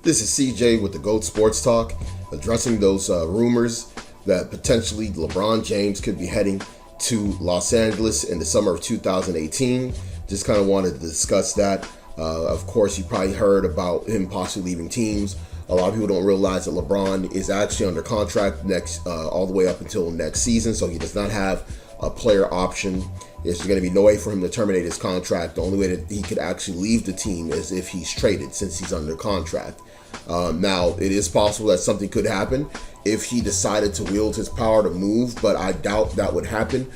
This is CJ with the GOAT Sports Talk, addressing those rumors that potentially LeBron James could be heading to Los Angeles in the summer of 2018. Just kind of wanted to discuss that. Of course, you probably heard about him possibly leaving teams. A lot of people don't realize that LeBron is actually under contract next, all the way up until next season, so he does not have a player option. There's going to be no way for him to terminate his contract. The only way that he could actually leave the team is if he's traded, since he's under contract. Now, it is possible that something could happen if he decided to wield his power to move, but I doubt that would happen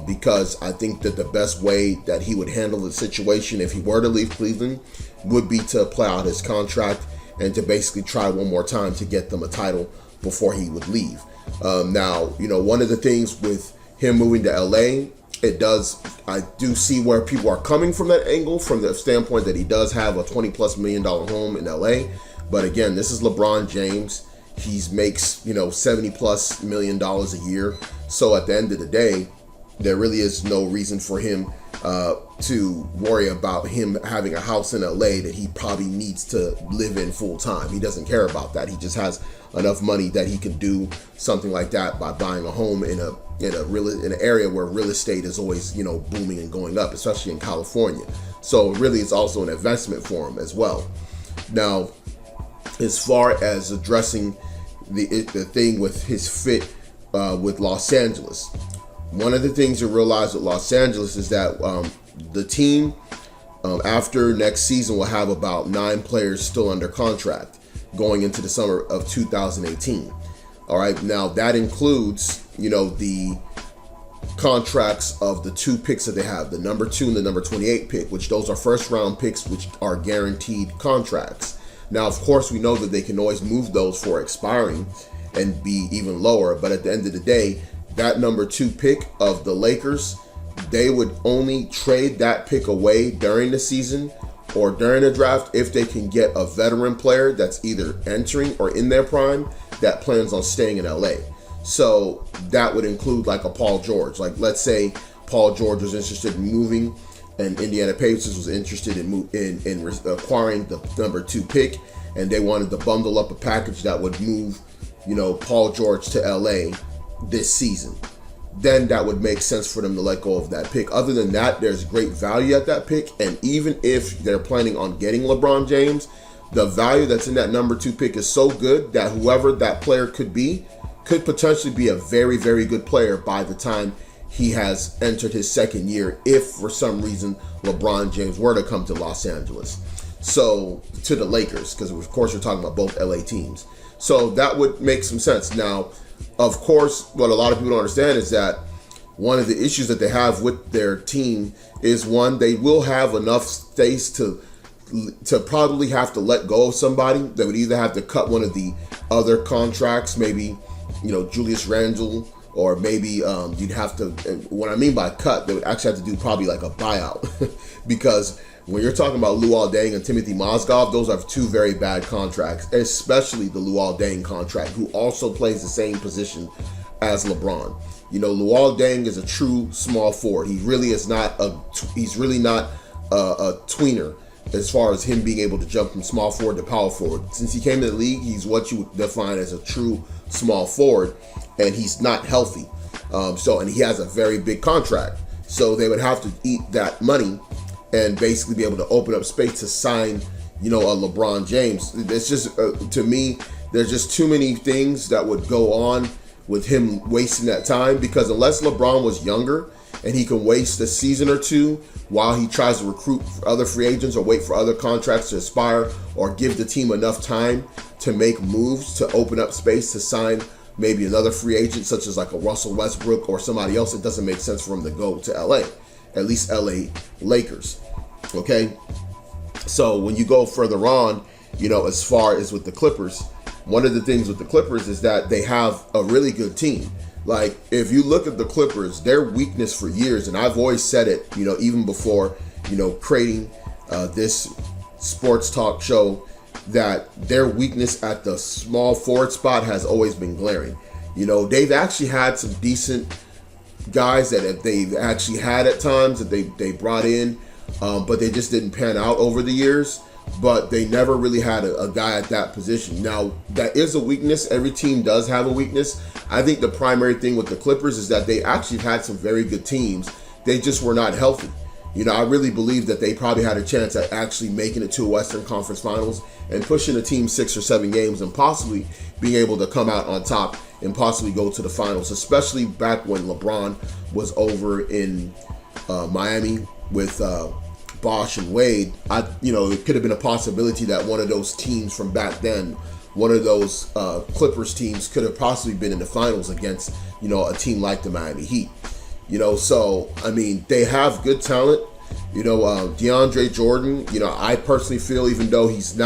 because I think that the best way that he would handle the situation if he were to leave Cleveland would be to play out his contract and to basically try one more time to get them a title before he would leave. Now, one of the things with him moving to LA, I do see where people are coming from that angle, from the standpoint that he does have a $20+ million home in LA. But again, this is LeBron James. He makes, $70+ million a year. So at the end of the day, there really is no reason for him to worry about him having a house in LA that he probably needs to live in full time. He doesn't care about that. He just has enough money that he can do something like that by buying a home in an area where real estate is always, booming and going up, especially in California. So really, it's also an investment for him as well. Now, as far as addressing the thing with his fit with Los Angeles, one of the things you realize with Los Angeles is that the team after next season will have about 9 players still under contract going into the summer of 2018. All right, now that includes, the contracts of the 2 picks that they have, the number 2 and the number 28 pick, which those are first round picks, which are guaranteed contracts. Now, of course, we know that they can always move those for expiring and be even lower. But at the end of the day, that number 2 pick of the Lakers, they would only trade that pick away during the season or during the draft if they can get a veteran player that's either entering or in their prime that plans on staying in LA. So that would include like a Paul George. Like, let's say Paul George was interested in moving and Indiana Pacers was interested in acquiring the number 2 pick, and they wanted to bundle up a package that would move, Paul George to LA this season. Then that would make sense for them to let go of that pick. Other than that, there's great value at that pick, and even if they're planning on getting LeBron James, the value that's in that number 2 pick is so good that whoever that player could potentially be a very, very good player by the time he has entered his second year, if for some reason LeBron James were to come to Los Angeles. So, to the Lakers, because of course we're talking about both LA teams. So that would make some sense. Now, of course, what a lot of people don't understand is that one of the issues that they have with their team is, one, they will have enough space to probably have to let go of somebody. They would either have to cut one of the other contracts, maybe, Julius Randle, or maybe you'd have to, what I mean by cut, they would actually have to do probably like a buyout because when you're talking about Luol Deng and Timothy Mozgov, those are 2 very bad contracts, especially the Luol Deng contract, who also plays the same position as LeBron. Luol Deng is a true small forward. He really is not he's really not a tweener as far as him being able to jump from small forward to power forward. Since he came to the league, he's what you would define as a true small forward, and he's not healthy. And he has a very big contract. So they would have to eat that money and basically be able to open up space to sign, a LeBron James. It's just, to me, there's just too many things that would go on with him wasting that time, because unless LeBron was younger and he can waste a season or 2 while he tries to recruit other free agents or wait for other contracts to expire, or give the team enough time to make moves to open up space to sign maybe another free agent, such as like a Russell Westbrook or somebody else, it doesn't make sense for him to go to LA, at least LA Lakers. Okay? So when you go further on, as far as with the Clippers, one of the things with the Clippers is that they have a really good team. Like, if you look at the Clippers, their weakness for years, and I've always said it, even before, creating this sports talk show, that their weakness at the small forward spot has always been glaring. They've actually had some decent guys that they've actually had at times that they brought in, but they just didn't pan out over the years. but they never really had a guy at that position. Now, that is a weakness. Every team does have a weakness. I think the primary thing with the Clippers is that they actually had some very good teams. They just were not healthy. I really believe that they probably had a chance at actually making it to a Western Conference Finals and pushing a team 6 or 7 games and possibly being able to come out on top and possibly go to the finals, especially back when LeBron was over in Miami with Bosh and Wade. It could have been a possibility that one of those teams from back then, one of those Clippers teams, could have possibly been in the finals against, a team like the Miami Heat. So, they have good talent. DeAndre Jordan, I personally feel, even though he's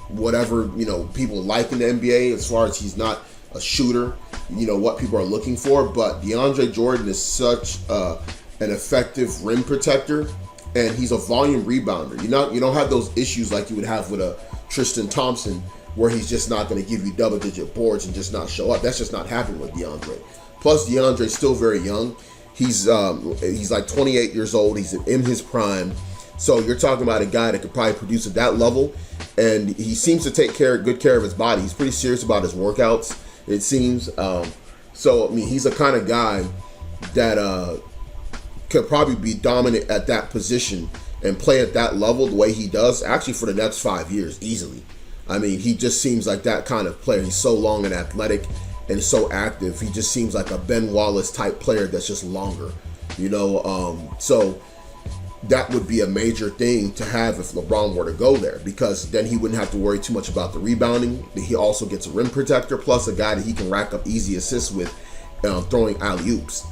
whatever, people like in the NBA, as far as he's not a shooter, what people are looking for, but DeAndre Jordan is such an effective rim protector, and he's a volume rebounder. You don't have those issues like you would have with a Tristan Thompson, where he's just not going to give you double-digit boards and just not show up. That's just not happening with DeAndre. Plus, DeAndre's still very young. He's like 28 years old. He's in his prime. So you're talking about a guy that could probably produce at that level, and he seems to take good care of his body. He's pretty serious about his workouts, it seems. He's the kind of guy that could probably be dominant at that position and play at that level the way he does, actually for the next 5 years, easily. He just seems like that kind of player. He's so long and athletic and so active. He just seems like a Ben Wallace type player that's just longer, so that would be a major thing to have if LeBron were to go there, because then he wouldn't have to worry too much about the rebounding. He also gets a rim protector, plus a guy that he can rack up easy assists with, throwing alley-oops.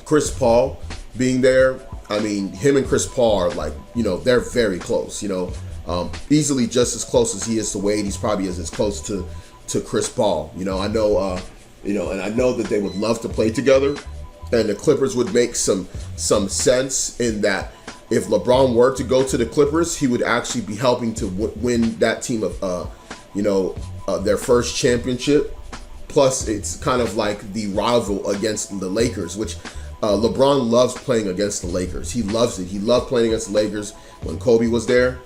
Chris Paul being there, him and Chris Paul are like, they're very close, easily just as close as he is to Wade. He's probably as close to Chris Paul. I know, and I know that they would love to play together, and the Clippers would make some sense in that if LeBron were to go to the Clippers, he would actually be helping to win that team of, their first championship. Plus, it's kind of like the rival against the Lakers, which LeBron loves playing against the Lakers. He loves it. He loved playing against the Lakers when Kobe was there.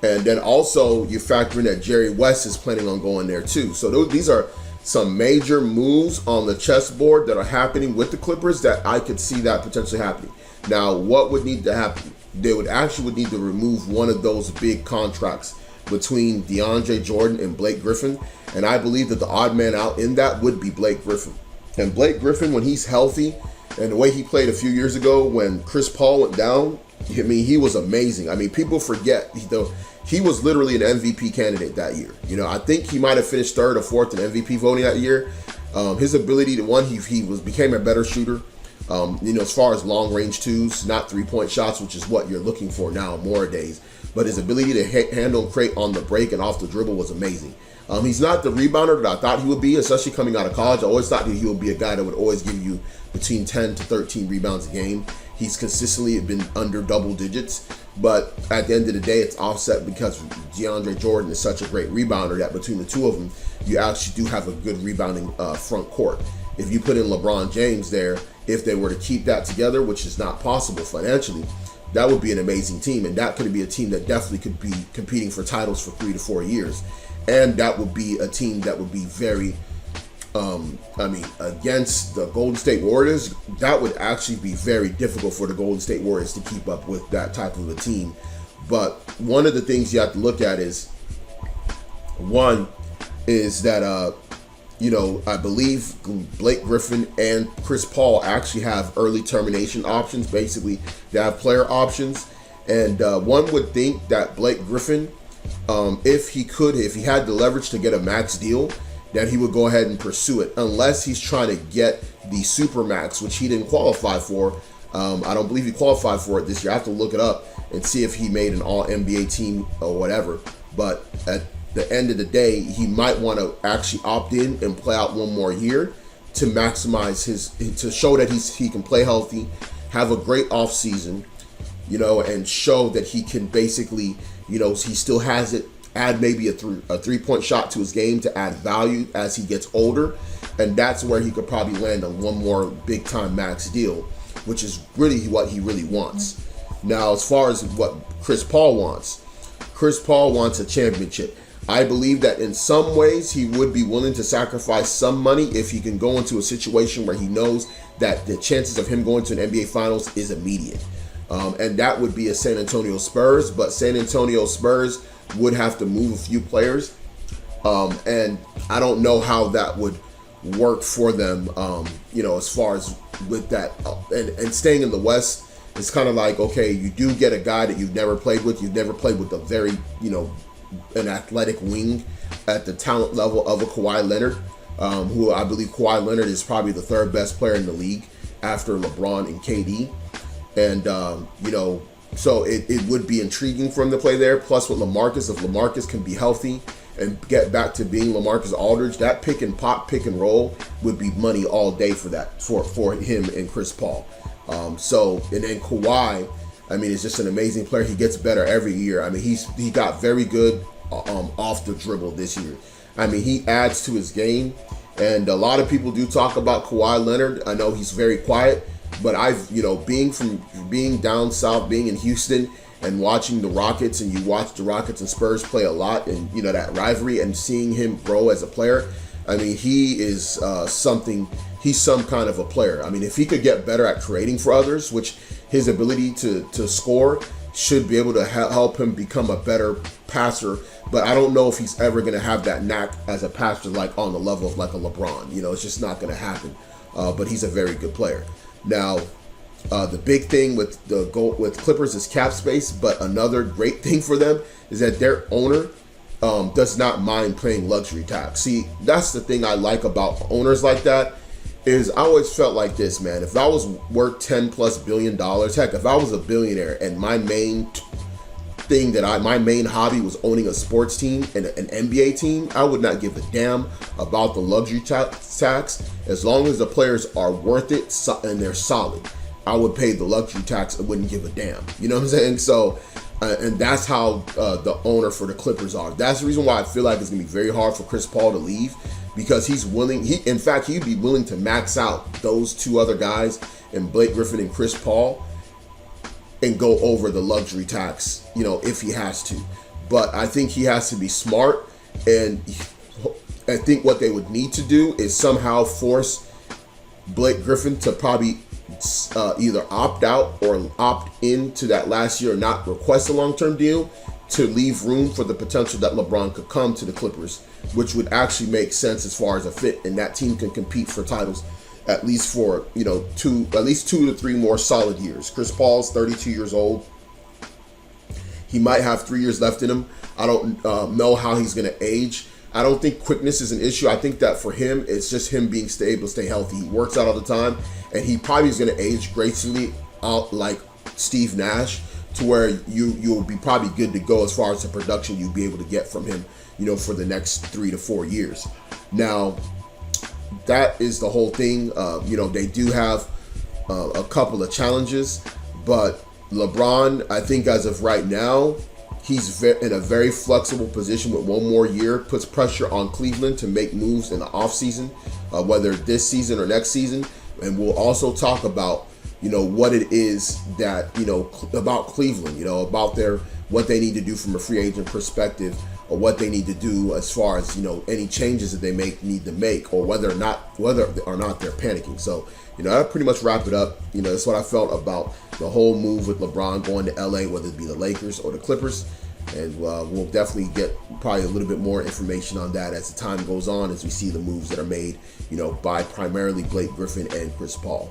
And then also you factor in that Jerry West is planning on going there too. So these are some major moves on the chessboard that are happening with the Clippers that I could see that potentially happening. Now, what would need to happen? They would need to remove one of those big contracts between DeAndre Jordan and Blake Griffin. And I believe that the odd man out in that would be Blake Griffin. And Blake Griffin, when he's healthy, and the way he played a few years ago when Chris Paul went down, he was amazing. People forget, he was literally an MVP candidate that year. I think he might have finished 3rd or 4th in MVP voting that year. His ability to he became a better shooter. As far as long range twos, not 3-point shots, which is what you're looking for now more days. But his ability to handle and create on the break and off the dribble was amazing. He's not the rebounder that I thought he would be, especially coming out of college. I always thought that he would be a guy that would always give you between 10 to 13 rebounds a game. He's consistently been under double digits, but at the end of the day, it's offset because DeAndre Jordan is such a great rebounder that between the two of them, you actually do have a good rebounding front court. If you put in LeBron James there, if they were to keep that together, which is not possible financially, that would be an amazing team, and that could be a team that definitely could be competing for titles for 3 to 4 years. And that would be a team that would be very, against the Golden State Warriors, that would actually be very difficult for the Golden State Warriors to keep up with that type of a team. But one of the things you have to look at is that, I believe Blake Griffin and Chris Paul actually have early termination options. Basically, they have player options. And one would think that Blake Griffin, if he had the leverage to get a max deal, that he would go ahead and pursue it, unless he's trying to get the Supermax, which he didn't qualify for. I don't believe he qualified for it this year. I have to look it up and see if he made an all-NBA team or whatever. But at the end of the day, he might want to actually opt in and play out one more year to maximize to show that he can play healthy, have a great off season, and show that he can basically, he still has it. Add maybe a 3-point shot to his game to add value as he gets older, and that's where he could probably land on one more big time max deal, which is really what he really wants. Now, as far as what Chris Paul wants. Chris Paul wants a championship. I believe that in some ways he would be willing to sacrifice some money if he can go into a situation where he knows that the chances of him going to an NBA Finals is immediate. And that would be a San Antonio Spurs, but San Antonio Spurs would have to move a few players. And I don't know how that would work for them, as far as with that. And staying in the West, it's kind of like, okay, you do get a guy that you've never played with. You've never played with a very, an athletic wing at the talent level of a Kawhi Leonard, who I believe Kawhi Leonard is probably the third best player in the league after LeBron and KD. And, so it would be intriguing for him to play there. Plus with LaMarcus, if LaMarcus can be healthy and get back to being LaMarcus Aldridge, that pick and pop, pick and roll would be money all day for that, for him and Chris Paul. And then Kawhi, is just an amazing player. He gets better every year. He got very good off the dribble this year. He adds to his game. And a lot of people do talk about Kawhi Leonard. I know he's very quiet, but being down south, being in Houston and watching the Rockets, and you watch the Rockets and Spurs play a lot, and that rivalry, and seeing him grow as a player, he is something. He's some kind of a player. If he could get better at creating for others, which his ability to score should be able to help him become a better passer. But I don't know if he's ever going to have that knack as a passer, like on the level of like a LeBron. It's just not going to happen. But he's a very good player. Now, the big thing with Clippers is cap space. But another great thing for them is that their owner does not mind paying luxury tax. See, that's the thing I like about owners like that. Is I always felt like this, man. If I was worth $10+ billion, heck, if I was a billionaire and my main hobby was owning a sports team and an NBA team, I would not give a damn about the luxury tax as long as the players are worth it and they're solid. I would pay the luxury tax and wouldn't give a damn. You know what I'm saying? So, and that's how the owner for the Clippers are. That's the reason why I feel like it's gonna be very hard for Chris Paul to leave. Because he's willing, he'd be willing to max out those two other guys, and Blake Griffin and Chris Paul, and go over the luxury tax, if he has to. But I think he has to be smart, and I think what they would need to do is somehow force Blake Griffin to probably either opt out or opt into that last year, or not request a long-term deal, to leave room for the potential that LeBron could come to the Clippers, which would actually make sense as far as a fit, and that team can compete for titles at least for 2 to 3 more solid years. Chris Paul's 32 years old. He might have 3 years left in him. I don't know how he's going to age. I don't think quickness is an issue. I think that for him, it's just him being stable, stay healthy. He works out all the time, and he probably is going to age gracefully out like Steve Nash, to where you'll be probably good to go as far as the production you'll be able to get from him, for the next 3 to 4 years. Now, that is the whole thing. They do have a couple of challenges, but LeBron, I think as of right now, he's in a very flexible position with 1 more year, puts pressure on Cleveland to make moves in the offseason, whether this season or next season. And we'll also talk about what it is that, about Cleveland, about what they need to do from a free agent perspective, or what they need to do as far as, any changes that they need to make, or whether or not they're panicking. So, that pretty much wrap it up. That's what I felt about the whole move with LeBron going to LA, whether it be the Lakers or the Clippers. And we'll definitely get probably a little bit more information on that as the time goes on, as we see the moves that are made, by primarily Blake Griffin and Chris Paul.